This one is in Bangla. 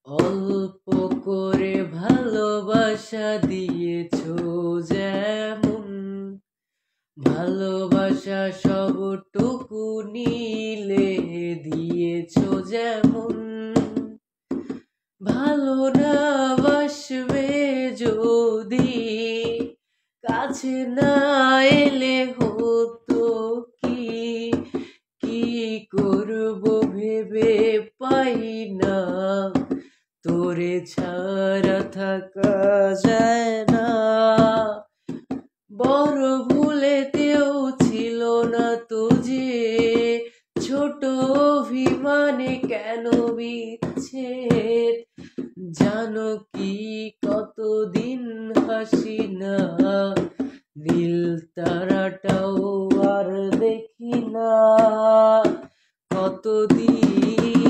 অল্প করে ভালোবাসা দিয়েছো যেমন, ভালোবাসা সবটুকু নিলে দিয়েছো যেমন। ভালো না বাসবে যদি কাছে না এলে হতো কি, কি করবো ভেবে পাই না, তোরে ছাড়া থাকা যায় না। বড় ভুলেতেও ছিল না তো যে, ছোট অভিমানে কেন বিচ্ছেদ। জানো কি কতদিন হাসি না, নীল তারাটাও আর দেখি না। কতদিন